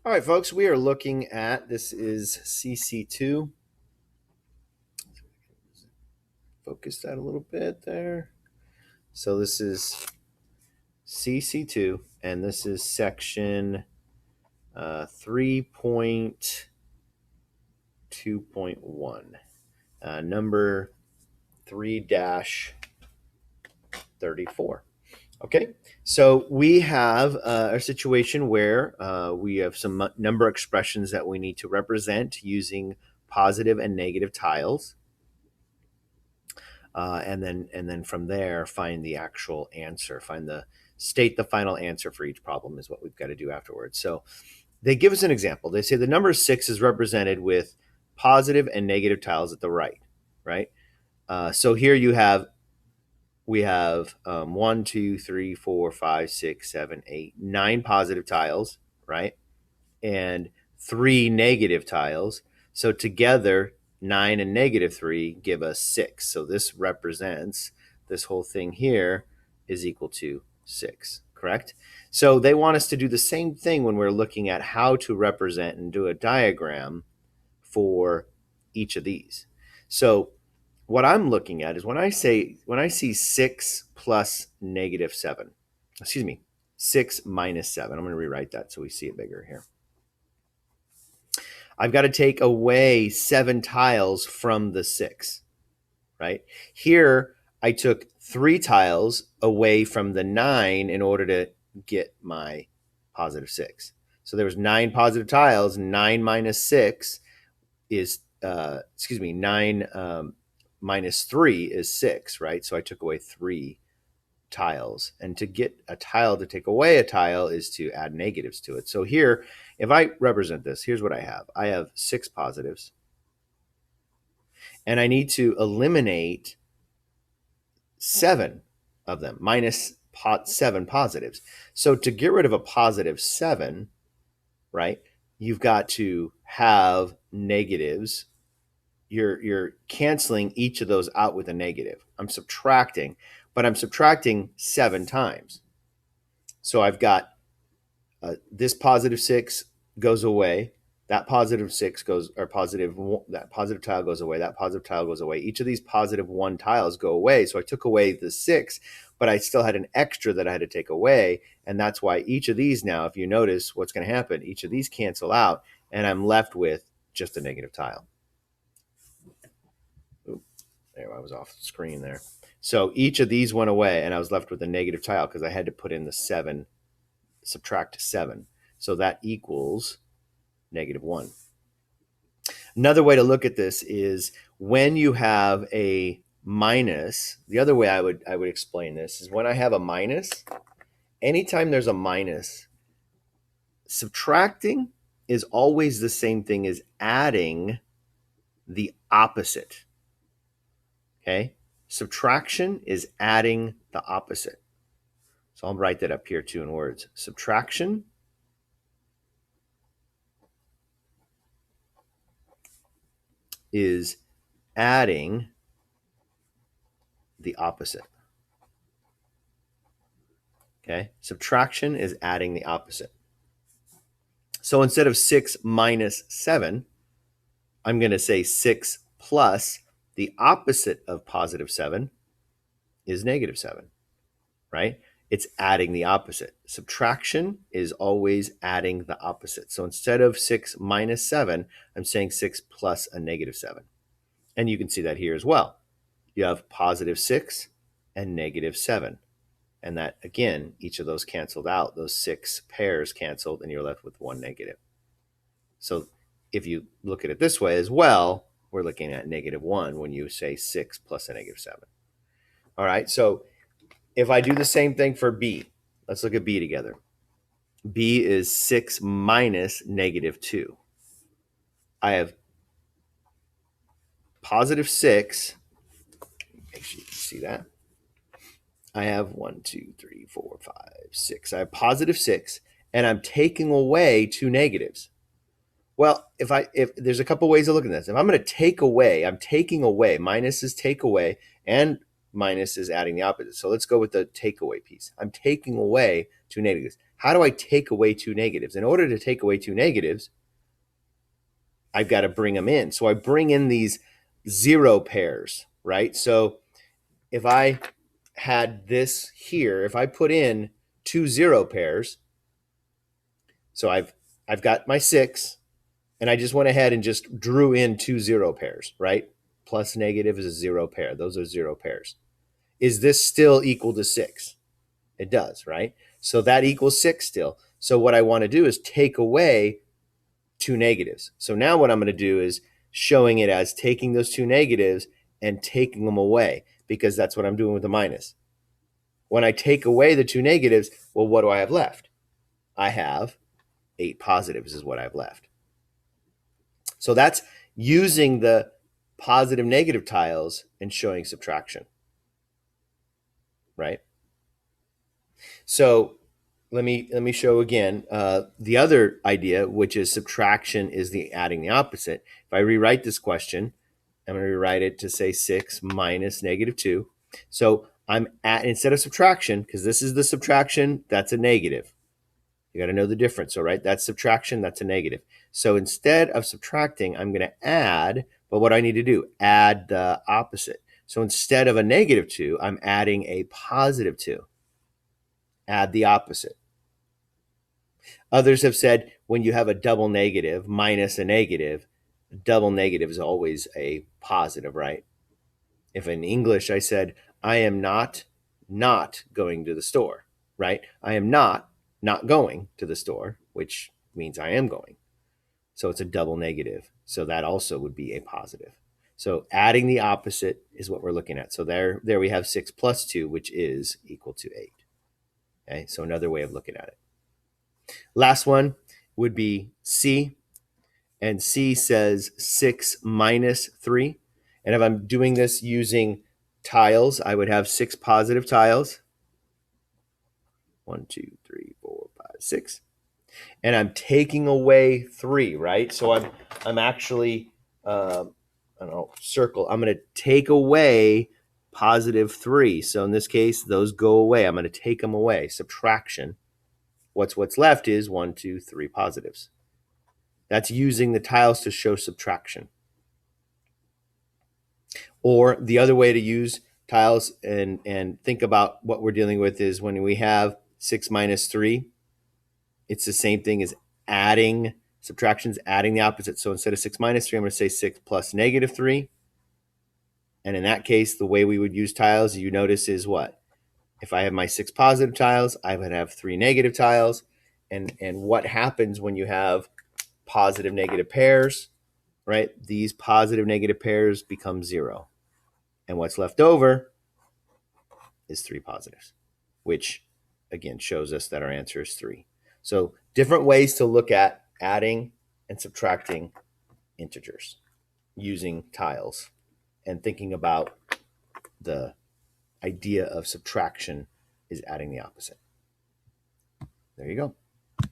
All right, folks, we are looking at, this is CC2. Focus that a little bit there. So this is CC2, and this is section 3.2.1, number 3-34. Okay, so we have a situation where we have some number expressions that we need to represent using positive and negative tiles. And then from there, find the actual answer, state the final answer for each problem is what we've got to do afterwards. So they give us an example. They say the number 6 is represented with positive and negative tiles at the right, right? So here we have 1, 2, 3, 4, 5, 6, 7, 8, 9 positive tiles, right? And 3 negative tiles. So together, 9 and negative 3 give us 6. So this represents, this whole thing here is equal to 6, correct? So they want us to do the same thing when we're looking at how to represent and do a diagram for each of these. So what I'm looking at is when I see 6 plus negative 7, 6 minus 7, I'm going to rewrite that so we see it bigger here. I've got to take away 7 tiles from the 6, right? Here, I took 3 tiles away from the 9 in order to get my positive 6. So there was 9 positive tiles. 9 minus 6 is, 9 minus 3 is 6, right? So I took away 3 tiles. And to get a tile to take away a tile is to add negatives to it. So here, if I represent this, here's what I have. I have 6 positives. And I need to eliminate 7 of them, minus 7 positives. So to get rid of a positive 7, right, you've got to have negatives. You're canceling each of those out with a negative. I'm subtracting, but I'm subtracting 7 times. So I've got this positive 6 goes away. That positive 6 goes, or that positive tile goes away. That positive tile goes away. Each of these positive 1 tiles go away. So I took away the 6, but I still had an extra that I had to take away. And that's why each of these now, if you notice what's going to happen, each of these cancel out, and I'm left with just a negative tile. There, I was off the screen there. So each of these went away, and I was left with a negative tile because I had to put in the 7, subtract 7. So that equals -1. Another way to look at this is when you have a minus, the other way I would explain this is when I have a minus, anytime there's a minus, subtracting is always the same thing as adding the opposite. Okay? Subtraction is adding the opposite. So I'll write that up here too in words. Subtraction is adding the opposite. Okay? Subtraction is adding the opposite. So instead of 6 minus 7, I'm going to say 6 plus the opposite of positive 7 is -7, right? It's adding the opposite. Subtraction is always adding the opposite. So instead of 6 minus 7, I'm saying 6 plus a -7. And you can see that here as well. You have positive 6 and -7. And that, again, each of those canceled out. Those 6 pairs canceled, and you're left with 1 negative. So if you look at it this way as well, we're looking at -1 when you say 6 plus a -7. All right, so if I do the same thing for B, let's look at B together. B is 6 minus -2. I have positive 6. Make sure you can see that. I have 1, 2, 3, 4, 5, 6. I have positive 6, and I'm taking away 2 negatives. Well, if there's a couple ways of looking at this. If I'm going to take away, I'm taking away. Minus is take away, and minus is adding the opposite. So let's go with the takeaway piece. I'm taking away two negatives. How do I take away two negatives? In order to take away two negatives, I've got to bring them in. So I bring in these zero pairs, right? So if I had this here, if I put in two zero pairs, so I've got my 6, and I just went ahead and just drew in two zero pairs, right? Plus negative is a zero pair. Those are zero pairs. Is this still equal to 6? It does, right? So that equals 6 still. So what I want to do is take away two negatives. So now what I'm going to do is showing it as taking those two negatives and taking them away, because that's what I'm doing with the minus. When I take away the two negatives, well, what do I have left? I have 8 positives is what I've left. So that's using the positive negative tiles and showing subtraction, right? So let me show again the other idea, which is subtraction is the adding the opposite. If I rewrite this question, I'm going to rewrite it to say 6 minus negative 2. So I'm at, instead of subtraction, because this is the subtraction, that's a negative. You got to know the difference. So, right, that's subtraction, that's a negative. So instead of subtracting, I'm going to add, but what do I need to do? Add the opposite. So instead of a negative 2, I'm adding a positive 2. Add the opposite. Others have said when you have a double negative minus a negative, double negative is always a positive, right? If in English I said, I am not going to the store, right? I am not going to the store, which means I am going. So it's a double negative. So that also would be a positive. So adding the opposite is what we're looking at. So there we have 6 plus 2, which is equal to 8. Okay, so another way of looking at it. Last one would be C. And C says 6 minus 3. And if I'm doing this using tiles, I would have 6 positive tiles. 1, 2, 3, 4, 5, 6. And I'm taking away 3, right? So I'm actually, I don't know, circle. I'm going to take away positive 3. So in this case, those go away. I'm going to take them away. Subtraction. What's left is 1, 2, 3 positives. That's using the tiles to show subtraction. Or the other way to use tiles and think about what we're dealing with is when we have 6 minus 3, it's the same thing as adding, subtractions, adding the opposite. So instead of 6 minus 3, I'm going to say 6 plus negative 3. And in that case, the way we would use tiles, you notice, is what? If I have my 6 positive tiles, I would have 3 negative tiles. And what happens when you have positive negative pairs, right? These positive negative pairs become 0. And what's left over is 3 positives, which again shows us that our answer is 3. So different ways to look at adding and subtracting integers using tiles and thinking about the idea of subtraction is adding the opposite. There you go.